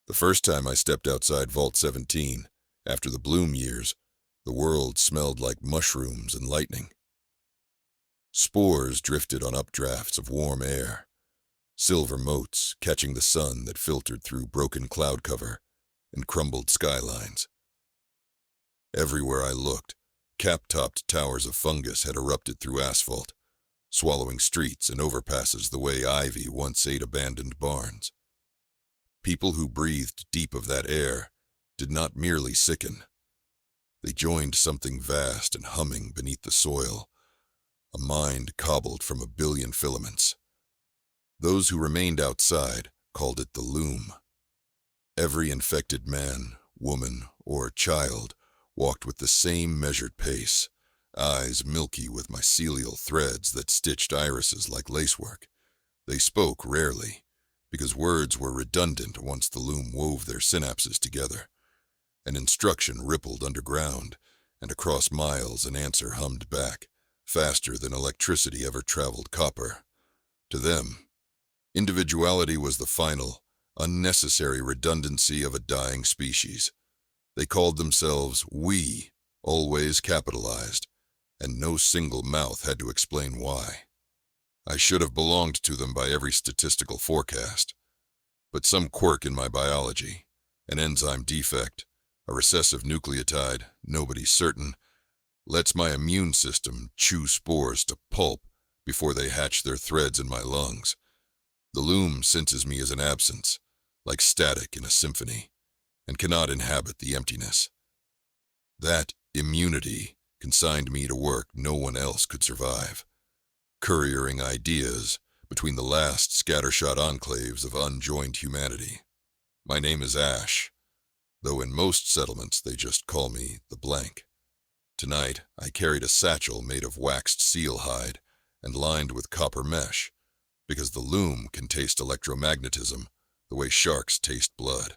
The first time I stepped outside Vault 17, after the bloom years, the world smelled like mushrooms and lightning. Spores drifted on updrafts of warm air, silver motes catching the sun that filtered through broken cloud cover and crumbled skylines. Everywhere I looked, cap-topped towers of fungus had erupted through asphalt, swallowing streets and overpasses the way ivy once ate abandoned barns. People who breathed deep of that air did not merely sicken. They joined something vast and humming beneath the soil, a mind cobbled from a billion filaments. Those who remained outside called it the loom. Every infected man, woman, or child walked with the same measured pace, eyes milky with mycelial threads that stitched irises like lacework. They spoke rarely, because words were redundant once the loom wove their synapses together. An instruction rippled underground, and across miles an answer hummed back, faster than electricity ever traveled copper. To them, individuality was the final, unnecessary redundancy of a dying species. They called themselves we, always capitalized, and no single mouth had to explain why. I should have belonged to them by every statistical forecast. But some quirk in my biology, an enzyme defect, a recessive nucleotide, nobody's certain, lets my immune system chew spores to pulp before they hatch their threads in my lungs. The loom senses me as an absence, like static in a symphony, and cannot inhabit the emptiness. That immunity consigned me to work no one else could survive, couriering ideas between the last scattershot enclaves of unjoined humanity. My name is Ash, though in most settlements they just call me the Blank. Tonight I carried a satchel made of waxed seal hide and lined with copper mesh, because the loom can taste electromagnetism the way sharks taste blood.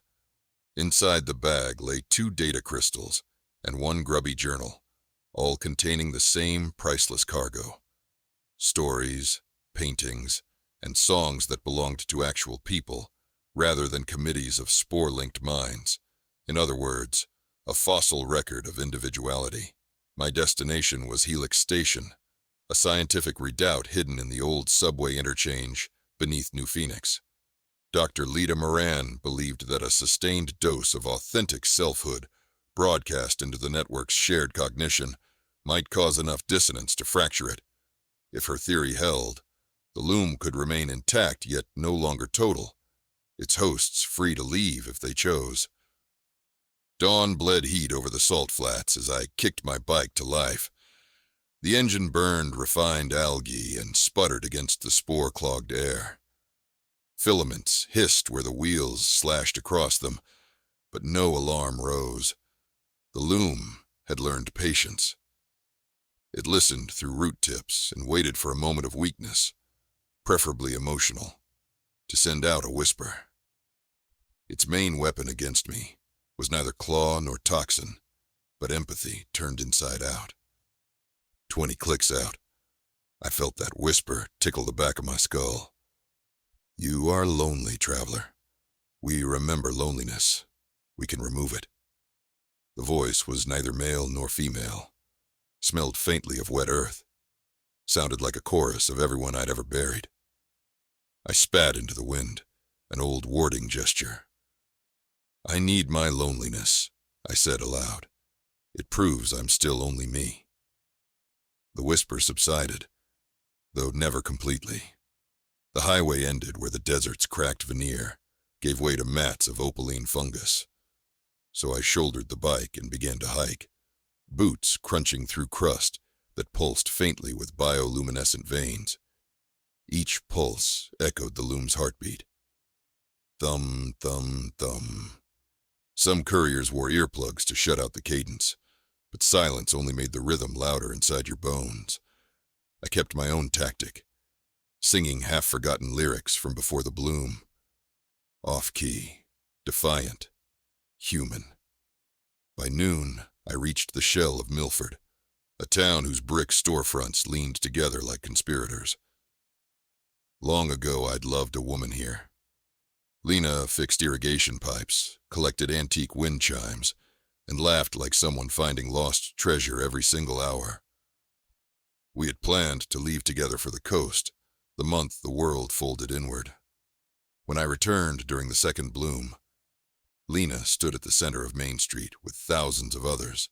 Inside the bag lay 2 data crystals and 1 grubby journal, all containing the same priceless cargo. Stories, paintings, and songs that belonged to actual people, rather than committees of spore-linked minds. In other words, a fossil record of individuality. My destination was Helix Station, a scientific redoubt hidden in the old subway interchange beneath New Phoenix. Dr. Lita Moran believed that a sustained dose of authentic selfhood, broadcast into the network's shared cognition, might cause enough dissonance to fracture it. If her theory held, the loom could remain intact yet no longer total, its hosts free to leave if they chose. Dawn bled heat over the salt flats as I kicked my bike to life. The engine burned refined algae and sputtered against the spore-clogged air. Filaments hissed where the wheels slashed across them, but no alarm rose. The loom had learned patience. It listened through root tips and waited for a moment of weakness, preferably emotional, to send out a whisper. Its main weapon against me was neither claw nor toxin, but empathy turned inside out. 20 clicks out, I felt that whisper tickle the back of my skull. You are lonely, traveler. We remember loneliness. We can remove it. The voice was neither male nor female, smelled faintly of wet earth, sounded like a chorus of everyone I'd ever buried. I spat into the wind, an old warding gesture. I need my loneliness, I said aloud. It proves I'm still only me. The whisper subsided, though never completely. The highway ended where the desert's cracked veneer gave way to mats of opaline fungus. So I shouldered the bike and began to hike, boots crunching through crust that pulsed faintly with bioluminescent veins. Each pulse echoed the loom's heartbeat. Thum, thum, thum. Some couriers wore earplugs to shut out the cadence, but silence only made the rhythm louder inside your bones. I kept my own tactic, singing half-forgotten lyrics from before the bloom. Off-key, defiant, human. By noon, I reached the shell of Milford, a town whose brick storefronts leaned together like conspirators. Long ago I'd loved a woman here. Lena fixed irrigation pipes, collected antique wind chimes, and laughed like someone finding lost treasure every single hour. We had planned to leave together for the coast, the month the world folded inward. When I returned during the second bloom, Lena stood at the center of Main Street with thousands of others,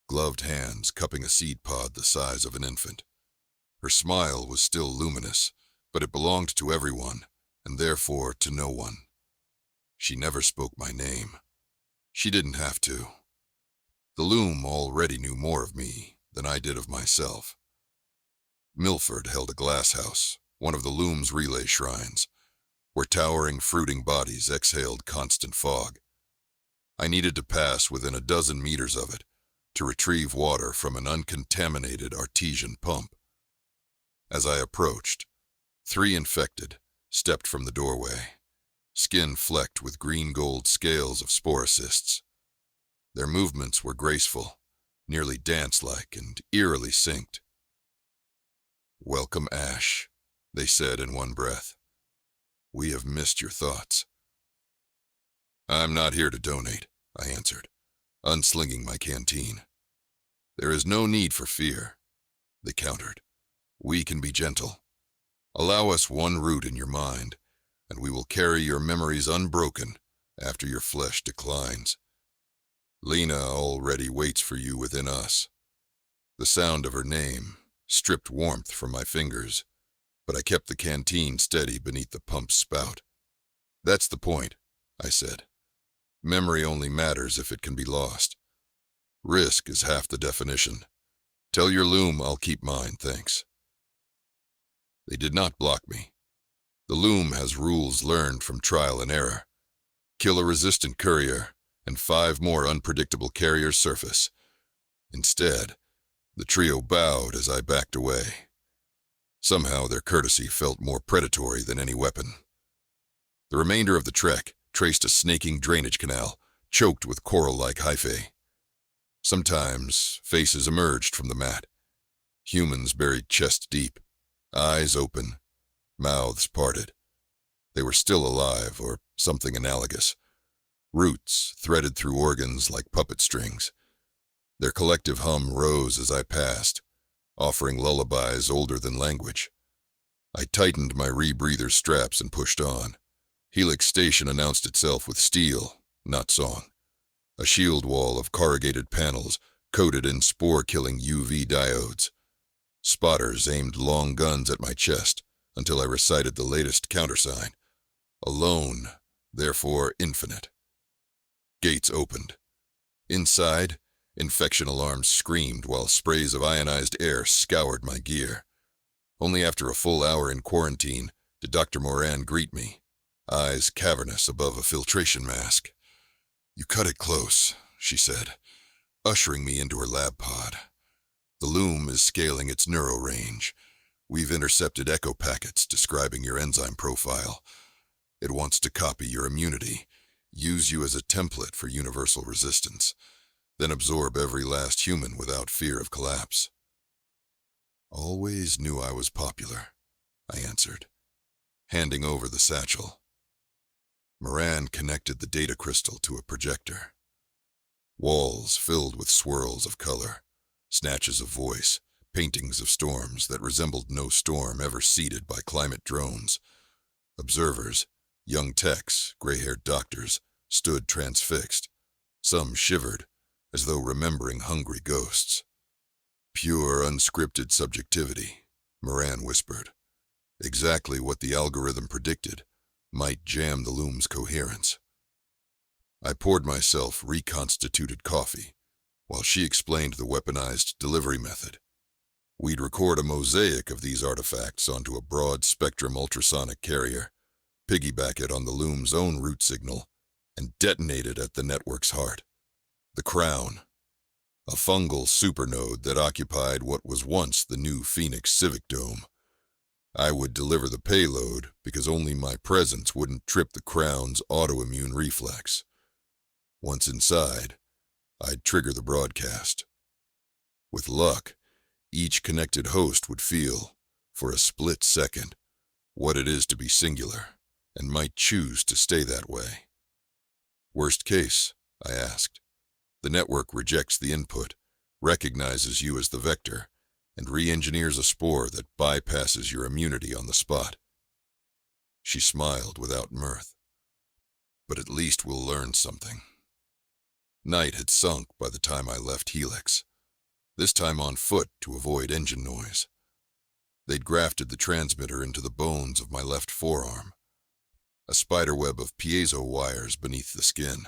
gloved hands cupping a seed pod the size of an infant. Her smile was still luminous, but it belonged to everyone, and therefore to no one. She never spoke my name. She didn't have to. The loom already knew more of me than I did of myself. Milford held a glass house, one of the loom's relay shrines, where towering, fruiting bodies exhaled constant fog. I needed to pass within a dozen meters of it to retrieve water from an uncontaminated artesian pump. As I approached, 3 infected stepped from the doorway, skin flecked with green-gold scales of sporocysts. Their movements were graceful, nearly dance-like and eerily synced. "Welcome, Ash," they said in one breath. "We have missed your thoughts." "I'm not here to donate," I answered, unslinging my canteen. "There is no need for fear," they countered. "We can be gentle. Allow us one root in your mind, and we will carry your memories unbroken after your flesh declines. Lena already waits for you within us." The sound of her name stripped warmth from my fingers, but I kept the canteen steady beneath the pump's spout. "That's the point," I said. "Memory only matters if it can be lost. Risk is half the definition. Tell your loom I'll keep mine, thanks." They did not block me. The loom has rules learned from trial and error. Kill a resistant courier, and 5 more unpredictable carriers surface. Instead, the trio bowed as I backed away. Somehow their courtesy felt more predatory than any weapon. The remainder of the trek traced a snaking drainage canal, choked with coral-like hyphae. Sometimes faces emerged from the mat. Humans buried chest deep, eyes open, mouths parted. They were still alive, or something analogous. Roots threaded through organs like puppet strings. Their collective hum rose as I passed, offering lullabies older than language. I tightened my rebreather straps and pushed on. Helix Station announced itself with steel, not song. A shield wall of corrugated panels coated in spore-killing UV diodes. Spotters aimed long guns at my chest until I recited the latest countersign. Alone, therefore infinite. Gates opened. Inside, infection alarms screamed while sprays of ionized air scoured my gear. Only after a full hour in quarantine did Dr. Moran greet me, eyes cavernous above a filtration mask. "You cut it close," she said, ushering me into her lab pod. "The loom is scaling its neuro range. We've intercepted echo packets describing your enzyme profile. It wants to copy your immunity, use you as a template for universal resistance, then absorb every last human without fear of collapse." "Always knew I was popular," I answered, handing over the satchel. Moran connected the data crystal to a projector. Walls filled with swirls of color, snatches of voice, paintings of storms that resembled no storm ever seeded by climate drones. Observers, young techs, gray-haired doctors, stood transfixed. Some shivered, as though remembering hungry ghosts. "Pure, unscripted subjectivity," Moran whispered. "Exactly what the algorithm predicted might jam the loom's coherence." I poured myself reconstituted coffee, while she explained the weaponized delivery method. We'd record a mosaic of these artifacts onto a broad-spectrum ultrasonic carrier, piggyback it on the loom's own root signal, and detonate it at the network's heart. The Crown, a fungal supernode that occupied what was once the new Phoenix Civic Dome. I would deliver the payload because only my presence wouldn't trip the Crown's autoimmune reflex. Once inside, I'd trigger the broadcast. With luck, each connected host would feel, for a split second, what it is to be singular, and might choose to stay that way. Worst case, I asked. The network rejects the input, recognizes you as the vector, and re-engineers a spore that bypasses your immunity on the spot. She smiled without mirth. But at least we'll learn something. Night had sunk by the time I left Helix, this time on foot to avoid engine noise. They'd grafted the transmitter into the bones of my left forearm, a spiderweb of piezo wires beneath the skin.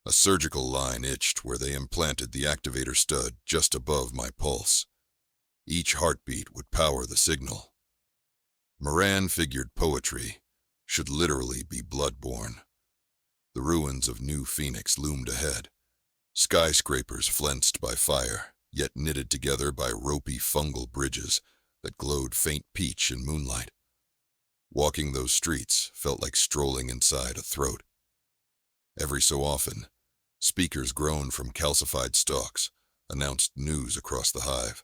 A surgical line itched where they implanted the activator stud just above my pulse. Each heartbeat would power the signal. Moran figured poetry should literally be blood-borne. The ruins of New Phoenix loomed ahead, skyscrapers flensed by fire, yet knitted together by ropey fungal bridges that glowed faint peach in moonlight. Walking those streets felt like strolling inside a throat. Every so often, speakers grown from calcified stalks announced news across the hive.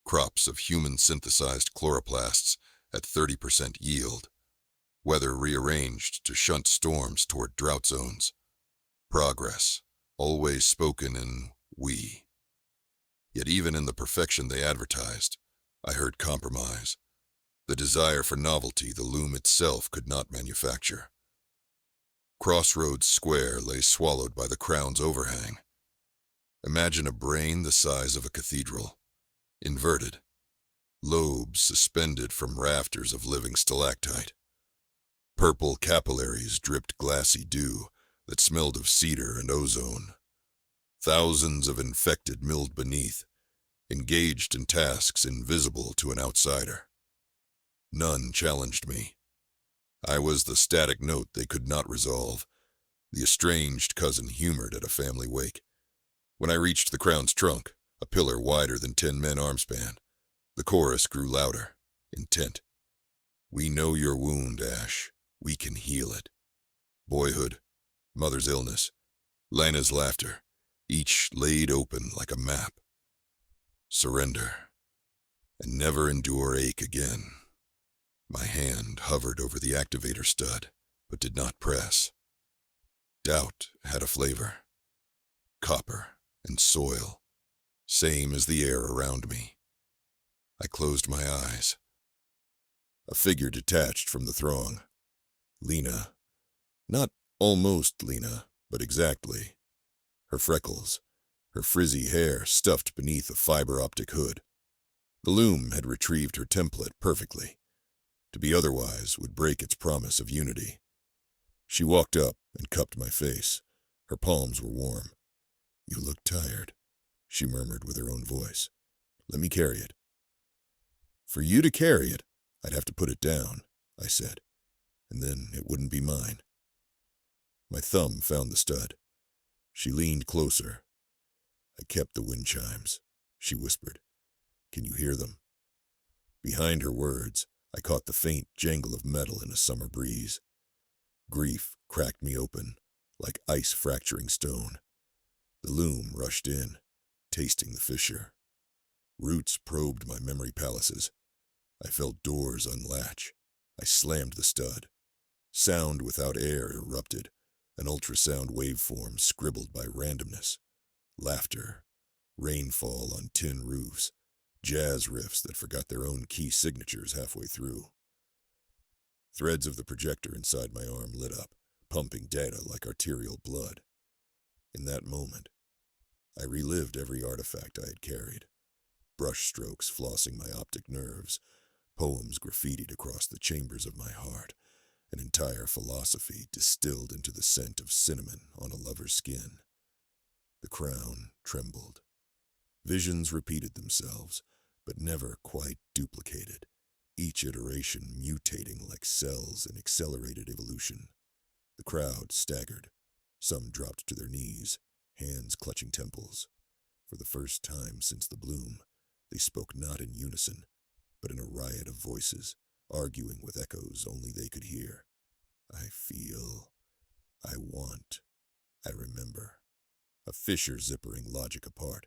Crops of human-synthesized chloroplasts at 30% yield. Weather rearranged to shunt storms toward drought zones. Progress, always spoken in we. Yet even in the perfection they advertised, I heard compromise. The desire for novelty the loom itself could not manufacture. Crossroads Square lay swallowed by the crown's overhang. Imagine a brain the size of a cathedral, inverted, lobes suspended from rafters of living stalactite. Purple capillaries dripped glassy dew that smelled of cedar and ozone. Thousands of infected milled beneath, engaged in tasks invisible to an outsider. None challenged me. I was the static note they could not resolve, the estranged cousin humored at a family wake. When I reached the crown's trunk, a pillar wider than 10 men armspan, the chorus grew louder, intent. We know your wound, Ash. We can heal it. Boyhood, mother's illness, Lana's laughter, each laid open like a map. Surrender, and never endure ache again. My hand hovered over the activator stud, but did not press. Doubt had a flavor. Copper and soil, same as the air around me. I closed my eyes. A figure detached from the throng. Lena. Not almost Lena, but exactly. Her freckles, her frizzy hair stuffed beneath a fiber-optic hood. The loom had retrieved her template perfectly. To be otherwise would break its promise of unity. She walked up and cupped my face. Her palms were warm. You look tired, she murmured with her own voice. Let me carry it. For you to carry it, I'd have to put it down, I said, and then it wouldn't be mine. My thumb found the stud. She leaned closer. I kept the wind chimes, she whispered. Can you hear them? Behind her words, I caught the faint jangle of metal in a summer breeze. Grief cracked me open, like ice fracturing stone. The loom rushed in, tasting the fissure. Roots probed my memory palaces. I felt doors unlatch. I slammed the stud. Sound without air erupted, an ultrasound waveform scribbled by randomness. Laughter, rainfall on tin roofs, jazz riffs that forgot their own key signatures halfway through. Threads of the projector inside my arm lit up, pumping data like arterial blood. In that moment, I relived every artifact I had carried. Brushstrokes flossing my optic nerves, poems graffitied across the chambers of my heart, an entire philosophy distilled into the scent of cinnamon on a lover's skin. The crown trembled. Visions repeated themselves, but never quite duplicated, each iteration mutating like cells in accelerated evolution. The crowd staggered. Some dropped to their knees, hands clutching temples. For the first time since the bloom, they spoke not in unison, but in a riot of voices, arguing with echoes only they could hear. I feel, I want, I remember. A fissure zippering logic apart.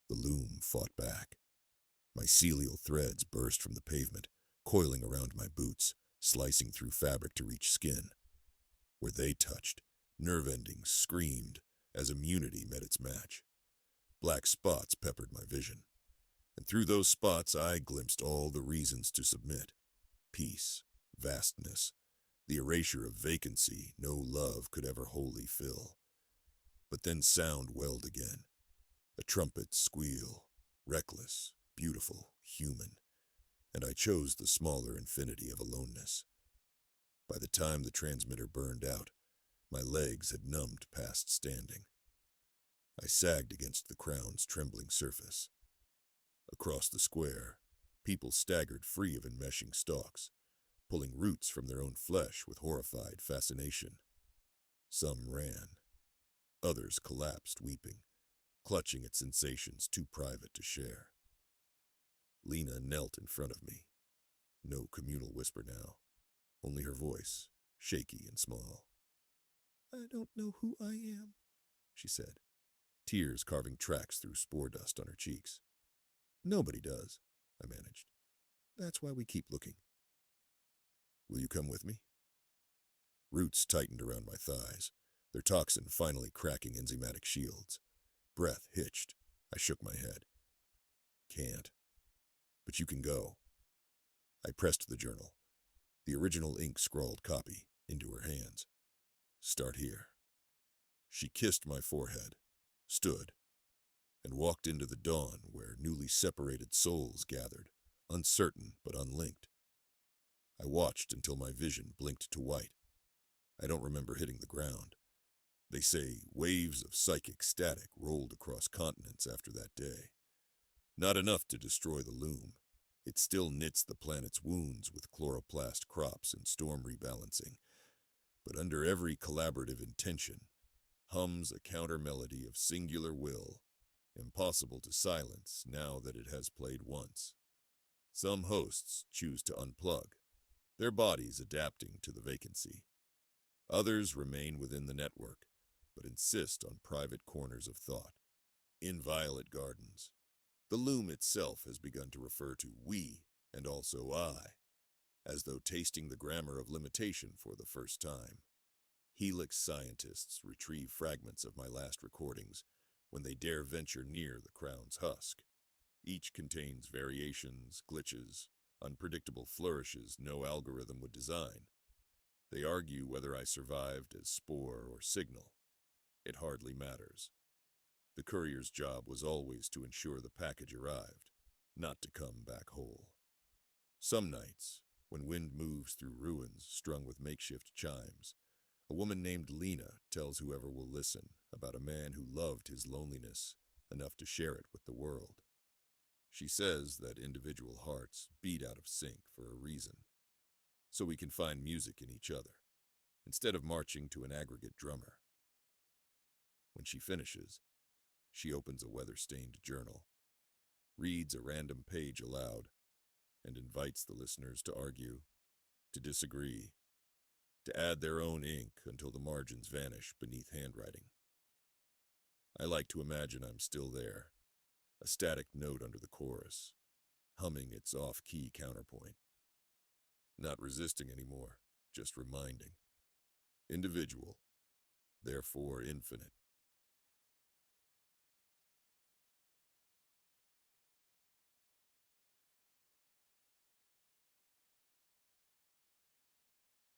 The loom fought back. Mycelial threads burst from the pavement, coiling around my boots, slicing through fabric to reach skin. Where they touched, nerve endings screamed as immunity met its match. Black spots peppered my vision, and through those spots I glimpsed all the reasons to submit. Peace, vastness, the erasure of vacancy no love could ever wholly fill. But then sound welled again, a trumpet squeal, reckless, beautiful, human, and I chose the smaller infinity of aloneness. By the time the transmitter burned out, my legs had numbed past standing. I sagged against the crown's trembling surface. Across the square, people staggered free of enmeshing stalks, pulling roots from their own flesh with horrified fascination. Some ran. Others collapsed weeping, clutching at sensations too private to share. Lena knelt in front of me. No communal whisper now, only her voice, shaky and small. "I don't know who I am," she said, tears carving tracks through spore dust on her cheeks. "Nobody does," I managed. "That's why we keep looking." "Will you come with me?" Roots tightened around my thighs, their toxin finally cracking enzymatic shields. Breath hitched. I shook my head. "Can't. But you can go." I pressed the journal, the original ink-scrawled copy, into her hands. "Start here." She kissed my forehead, stood, and walked into the dawn where newly separated souls gathered, uncertain but unlinked. I watched until my vision blinked to white. I don't remember hitting the ground. They say waves of psychic static rolled across continents after that day. Not enough to destroy the loom. It still knits the planet's wounds with chloroplast crops and storm rebalancing. But under every collaborative intention hums a counter-melody of singular will, impossible to silence now that it has played once. Some hosts choose to unplug, their bodies adapting to the vacancy. Others remain within the network, but insist on private corners of thought. In Violet Gardens, the loom itself has begun to refer to we and also I, as though tasting the grammar of limitation for the first time. Helix scientists retrieve fragments of my last recordings when they dare venture near the crown's husk. Each contains variations, glitches, unpredictable flourishes no algorithm would design. They argue whether I survived as spore or signal. It hardly matters. The courier's job was always to ensure the package arrived, not to come back whole. Some nights, when wind moves through ruins strung with makeshift chimes, a woman named Lena tells whoever will listen about a man who loved his loneliness enough to share it with the world. She says that individual hearts beat out of sync for a reason, so we can find music in each other, instead of marching to an aggregate drummer. When she finishes, she opens a weather-stained journal, reads a random page aloud, and invites the listeners to argue, to disagree, to add their own ink until the margins vanish beneath handwriting. I like to imagine I'm still there, a static note under the chorus, humming its off-key counterpoint. Not resisting anymore, just reminding. Individual, therefore infinite.